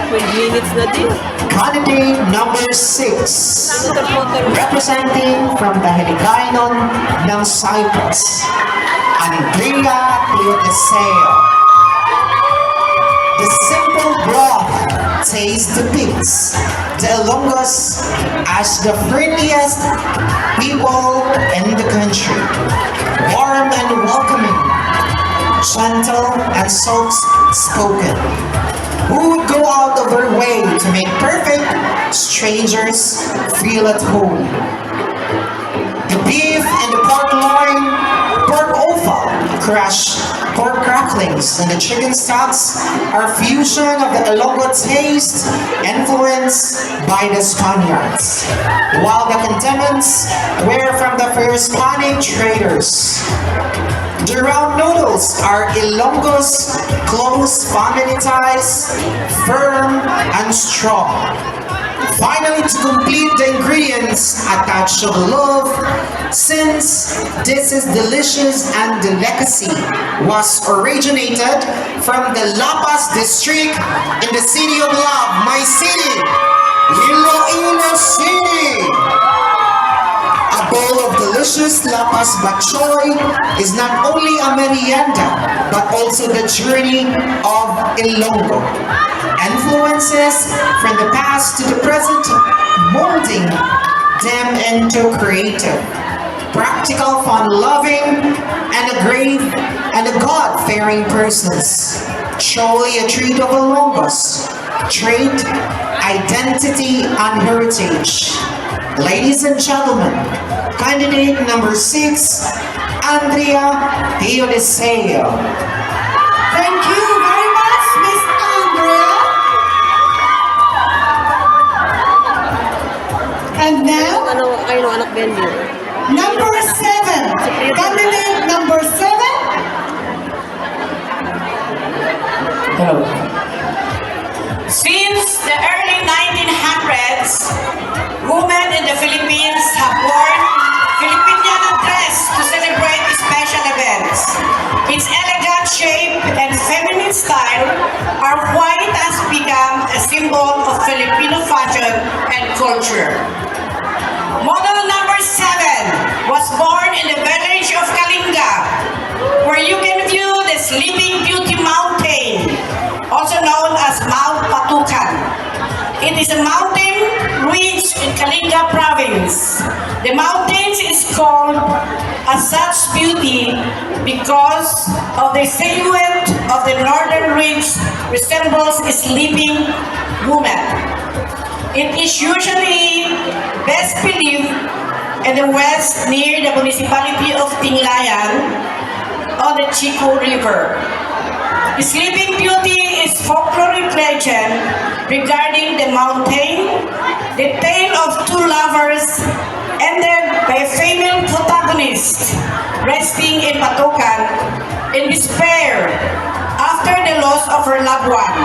12 minutes na din. Candidate number 6, representing from the Hiligaynon ng Cyprus, Andrea Cleoteseo. The simple broth tastes the pigs, the Ilonggos as the friendliest people in the country. Warm and welcoming, gentle and soft-spoken. Who would go out of their way to make perfect strangers feel at home? The beef and the pork loin, pork offal, crushed pork cracklings, and the chicken stocks are fusion of the Ilonggo taste influenced by the Spaniards, while the condiments were from the Hispanic traders. The round noodles are Ilonggo's close family ties, firm and strong. Finally, to complete the ingredients attached to love, since this is delicious and delicacy was originated from the Lapas district in the city of love, my city, Iloilo City. A bowl of delicious lapas batchoy is not only a merienda, but also the journey of Ilonggo. Influences from the past to the present, molding them into creative, practical, fun-loving, and a God-fearing persons. Truly a treat of Ilonggos, trait, identity, and heritage. Ladies and gentlemen, candidate number 6, Andrea Cleoteseo. Thank you very much, Miss Andrea. And now, Ano kayo ng anak Bendy? number 7. Candidate number 7. Hello. Since the early 1900s, women in the Philippines have worn Filipinian dress to celebrate special events. Its elegant shape and feminine style are what has become a symbol of Filipino fashion and culture. Model number 7 was born in the village of Kalinga, where you can view the Sleeping Beauty Mountain, also known as Mount Patukan. It is a mountain ridge in Kalinga province. The mountain is called as such beauty because of the silhouette of the northern ridge resembles a sleeping woman. It is usually best believed in the west near the municipality of Tinglayan on the Chico River. The Sleeping Beauty is folkloric legend regarding the mountain, the tale of two lovers ended by a female protagonist resting in Patukan in despair after the loss of her loved one,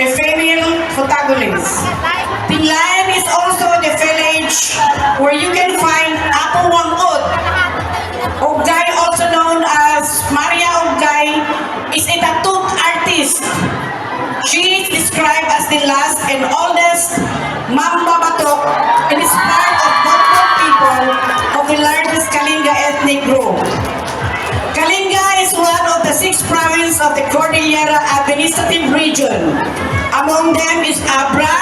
the female protagonist. Tinglayan is also the village where you can find Apo Wangod. Ogay, also known as Maria Ogay, is a tattoo artist. She is described as the last and oldest Mamba Batok and is part of Batok people of the largest Kalinga ethnic group. Kalinga is one of the 6 provinces of the Cordillera Administrative Region. Among them is Abra,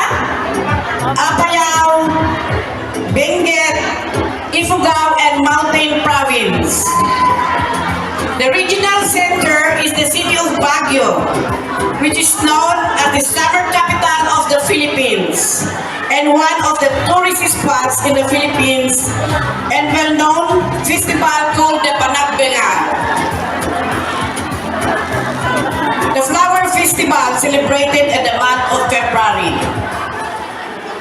Apayao, Benguet, Ifugao, and Mountain Province. The regional center is the city of Baguio, which is known as the summer capital of the Philippines and one of the tourist spots in the Philippines and well-known festival called the Panagbenga. The flower festival celebrated in the month of February.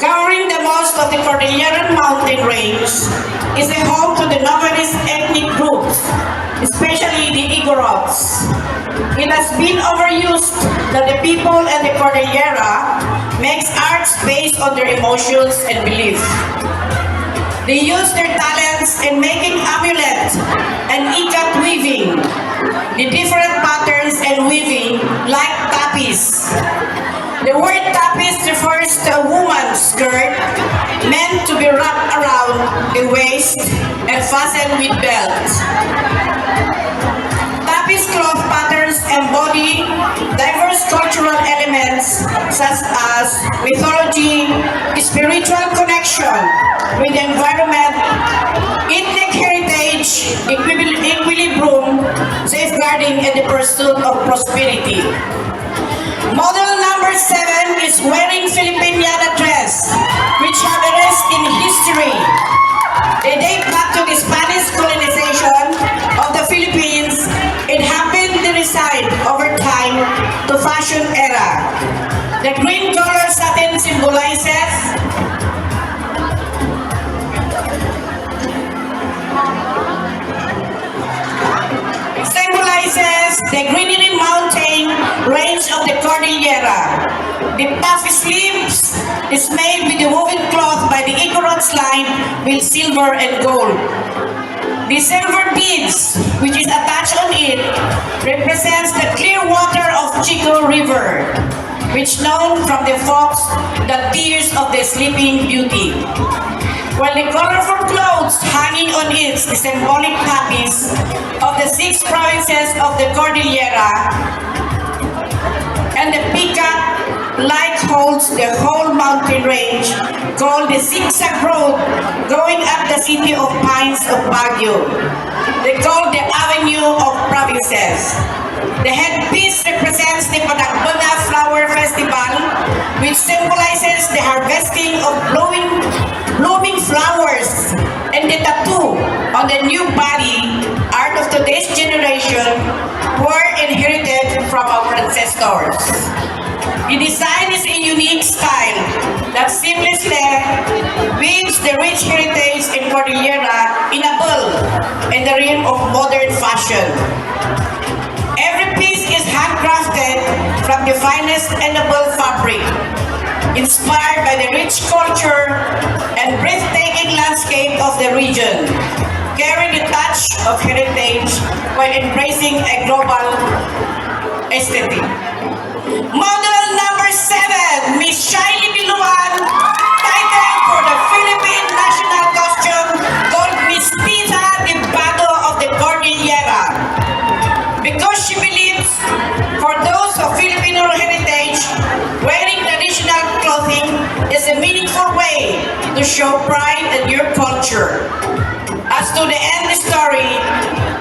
Covering the most of the Cordilleran mountain range, is a home to the numerous ethnic groups, especially the Igorots. It has been overused that the people in the Cordillera makes arts based on their emotions and beliefs. They use their talents in making amulets and ikat weaving, the different patterns and weaving like tapis. The word tapis refers to a woman's skirt meant to be wrapped around the waist and fastened with belts. Tapis cloth patterns embody diverse cultural elements such as mythology, spiritual connection with the environment, ethnic heritage, equilibrium, safeguarding, and the pursuit of prosperity. Model number 7 is wearing Filipiniana dress, which have a rest in history. They date back to the Spanish colonization of the Philippines. It happened to reside over time to fashion era. The green color satin symbolizes the greenery mountain range of the Cordillera. The puffy sleeves is made with the woven cloth by the Igorots line with silver and gold. The silver beads, which is attached on it, represents the clear water of Chico River, which known from the folks the tears of the sleeping beauty. While the colorful clothes hanging on it, the symbolic poppies of the 6 provinces of the Cordillera, and the peacock like holds the whole mountain range called the zigzag road going up the city of pines of Baguio. They call the Avenue of Provinces. The headpiece represents the Panagbana Flower Festival, which symbolizes the harvesting of blooming flowers, and the tattoo on the new body, art of today's generation, were inherited from our ancestors. The design is a unique style that seamlessly weaves the rich heritage in Cordillera in a bowl in the realm of modern fashion. Every piece is handcrafted from the finest edible fabric, inspired by the rich culture and breathtaking landscape of the region, carrying the touch of heritage while embracing a global aesthetic. Model number 7, Miss Shailey Biluan, titled for the Philippine national costume called Miss Tita de Bado of the Cordillera. Because she believes for those of Filipino heritage, wearing traditional clothing is a meaningful way to show pride in your culture. As to the end story,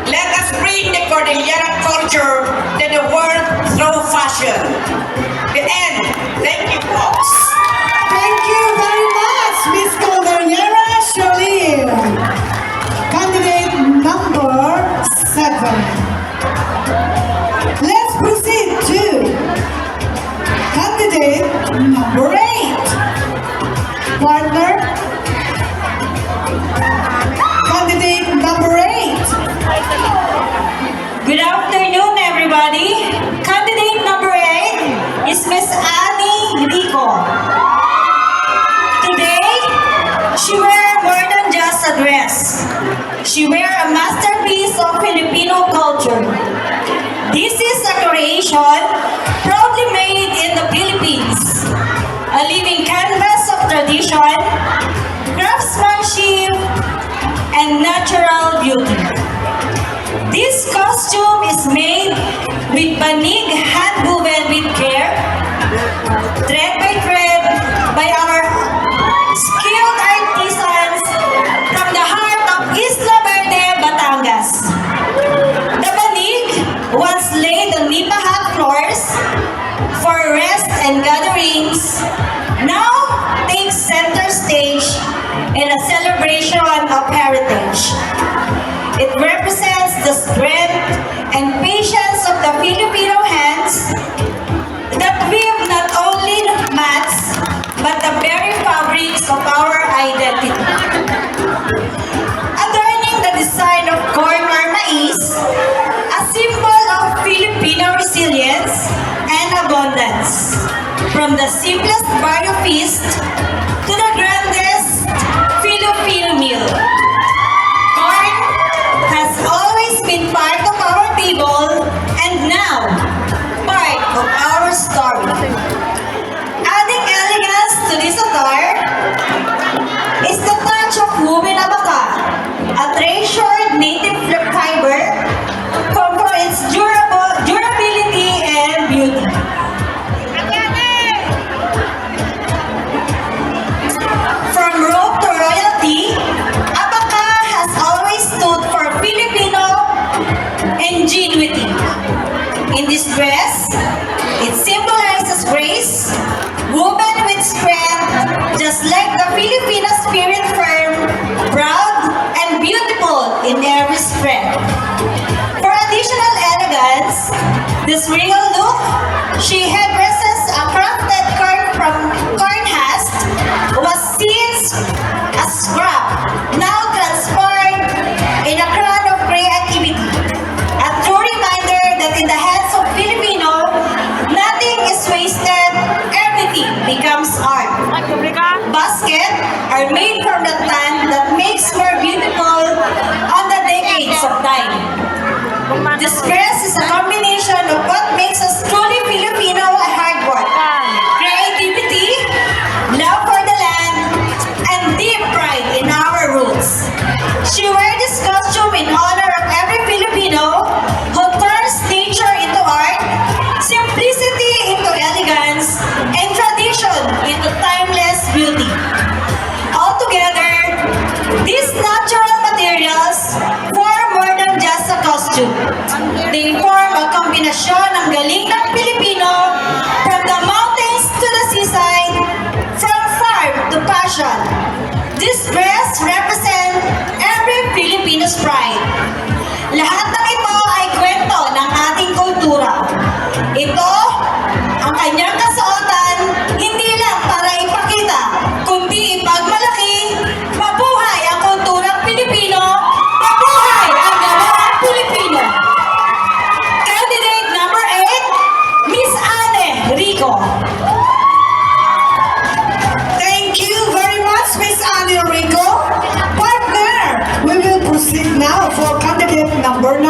let us bring the Cordillera culture to the world through fashion. The end. Thank you, folks. Thank you very much, Miss Cordillera Charlene. Candidate number 7. Let's proceed to candidate number 8. Partner. Candidate number 8. Good afternoon, everybody. Candidate number 8 is Miss Annie Rico. Today, she wears more than just a dress. She wears a masterpiece of Filipino culture. This is a creation proudly made in the Philippines, a living canvas of tradition, craftsmanship, and natural beauty. This costume is made with banig hand-woven with care, thread by thread, by our skilled artisans from the heart of Isla Verde, Batangas. The banig once laid on nipahat floors for rest and gatherings now takes center stage in a celebration of heritage. It represents the strength and patience of the Filipino hands that weave not only mats but the very fabrics of our identity. Adorning the design of corn or maize, a symbol of Filipino resilience and abundance. From the simplest barrio feast to the grandest Filipino meal. Corn has always been part of our table and now part of our story. this regal look, she headdresses a crafted corn husk was seen as scrap, now transformed in a crown of creativity. A true reminder that in the hands of Filipino, nothing is wasted, everything becomes art. Baskets are made from the tan that makes more beautiful on the decades of time. This dress is a combination of what makes us truly Filipino, a hard work, creativity, love for the land, and deep pride in our roots. She wears this costume in honor of every Filipino who turns nature into art, simplicity into elegance, and tradition into timeless beauty. Altogether, these natural materials form more than just a costume. They form a kombinasyon ng galing ng Pilipino from the mountains to the seaside, from farm to passion. This dress represents every Filipino's pride. Lahat ng ito ay kwento ng ating kultura. Ito, ang kanyang kasuotan, hindi lang para ipakita, kundi ipagmalaki, mabuhay ang kulturang Pilipino, mabuhay ang gawang Pilipino. Candidate number 8, Miss Anne Rico. Thank you very much, Miss Annie Rico. Partner, we will proceed now for candidate number 9.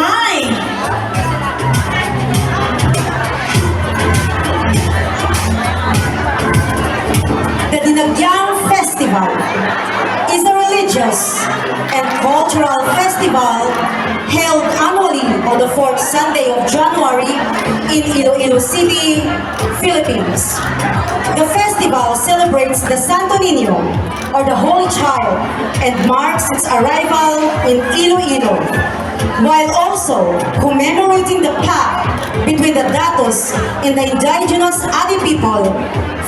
The Dinagyang Festival is a religious and cultural festival held annually on the fourth Sunday of January in Iloilo City, Philippines. The festival celebrates the Santo Niño, or the Holy Child, and marks its arrival in Iloilo, while also commemorating the pact between the Datos and the indigenous Adi people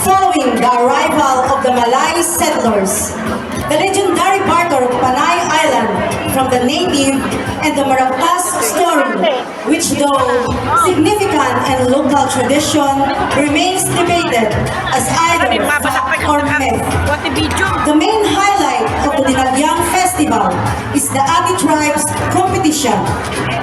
following the arrival of the Malay settlers. The legendary barter of Panay Island from the native and the Maracas story, which though significant and local tradition, remains debated as either fact or myth. The main highlight of the Dinagyang Festival is the Adi Tribes competition.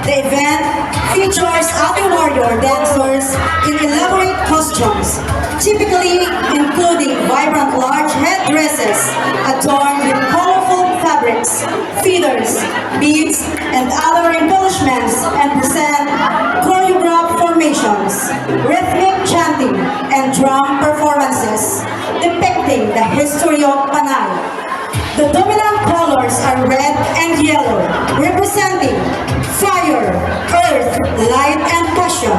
The event features Adi warrior dancers in elaborate costumes, typically including vibrant large headdresses adorned with colorful fabrics, feathers, beads, and other embellishments, and present choreographed formations, rhythmic chanting, and drum performances depicting the history of Panay. The dominant colors are red and yellow, representing fire, earth, light, and passion.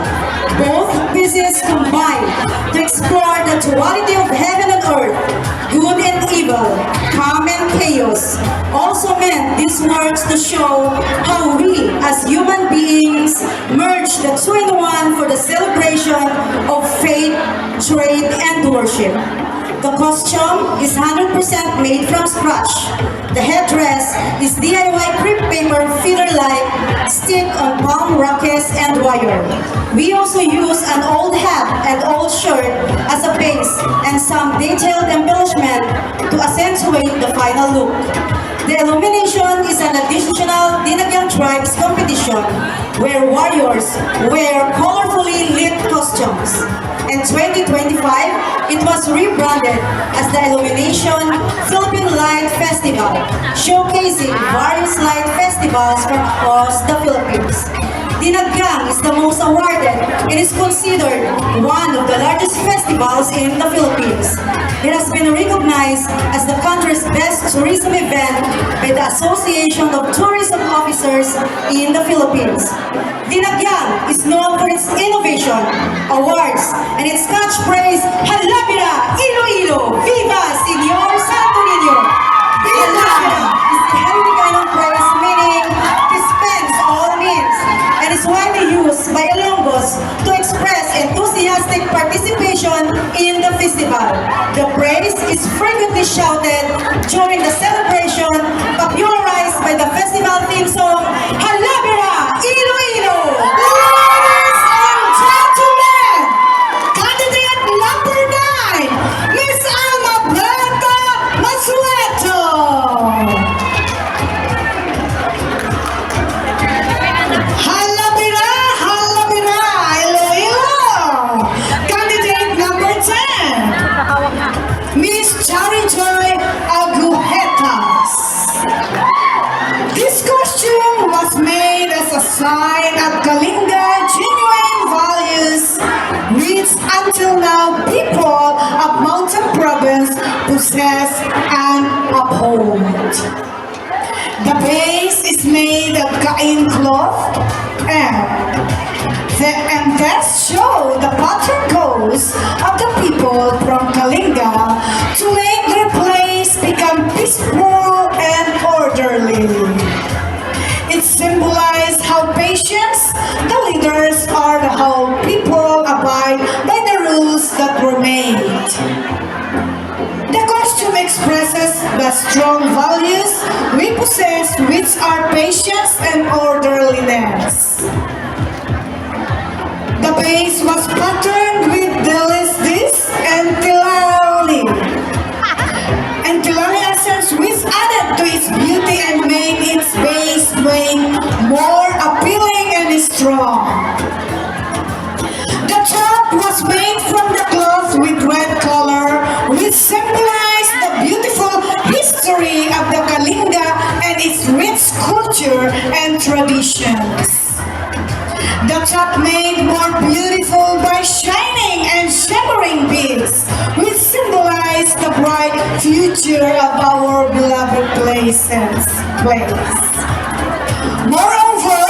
Both pieces combine to explore the duality of heaven and earth, good and evil, calm and chaos. Also meant these works to show how we as human beings merge the two in one for the celebration of faith, trade, and worship. The costume is 100% made from scratch. The headdress is DIY crepe paper feather-like stick on palm rockets and wire. We also use an old hat and old shirt as a base and some detailed embellishment to accentuate the final look. The illumination is an additional Dinagyang Tribes competition where warriors wear colorfully lit costumes. In 2025, it was rebranded as the Illumination Philippine Light Festival, showcasing various light festivals from across the Philippines. Dinagyang is the most awarded and is considered one of the largest festivals in the Philippines. It has been recognized as the country's best tourism event by the Association of Tourism Officers in the Philippines. Dinagyang is known for its innovation, awards, and its catchphrase, Halabira, Iloilo, Viva, Señor Santo Niño! Halabira is the Hungarian phrase meaning dispense all means, and is widely used by Ilonggos to express enthusiastic participation in the festival. The praise is frequently shouted during the celebration, popularized by the festival theme song, Halabira, Iloilo! Ladies and sign of Kalinga genuine values, which until now people of Mountain Province possess and uphold. The base is made of kain cloth and thus show the pattern codes of the people from Kalinga to make their place become peaceful and orderly. It symbolizes how patient the leaders are, the whole people abide by the rules that were made. The costume expresses the strong values we possess, which are patience and orderliness. The base was patterned with this and tilali essence, which added to its beauty and made its base more appealing and strong. The top was made from the cloth with red color, which symbolized the beautiful history of the Kalinga and its rich culture and traditions. The top made more beautiful by shining and shimmering beads, which symbolize the bright future of our beloved places. Moreover,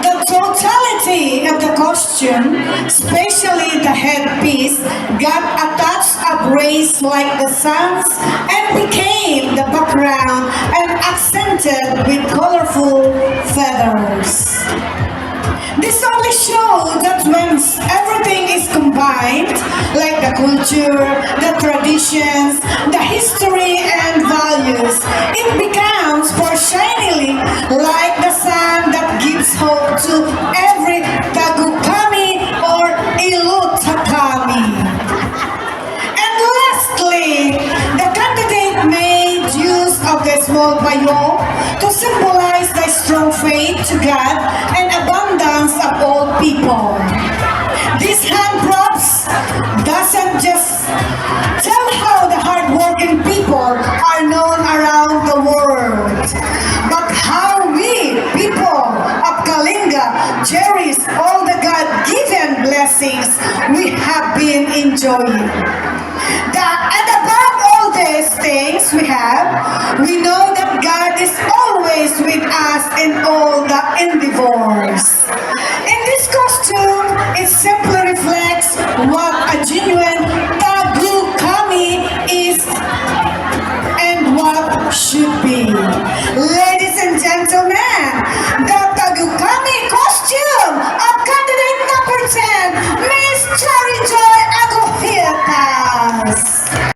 the totality of the costume, especially the headpiece, got a touch of rays like the sun's and became the background and accented with colorful feathers. This only shows that when everything is combined, like the culture, the traditions, the history and values, it becomes more shiningly like the sun that gives hope to every Tagukami or Ilutakami. And lastly, the candidate made use of the small bayo to symbolize the strong faith to God and abundance of all people. These hand props doesn't just tell how the hardworking people are known around the world, but how we, people of Kalinga, cherish all the God-given blessings we have been enjoying. And above all these things we know that God is always with us in all the endeavors. In this costume, it simply reflects what a genuine Tagu Kami is and what should be.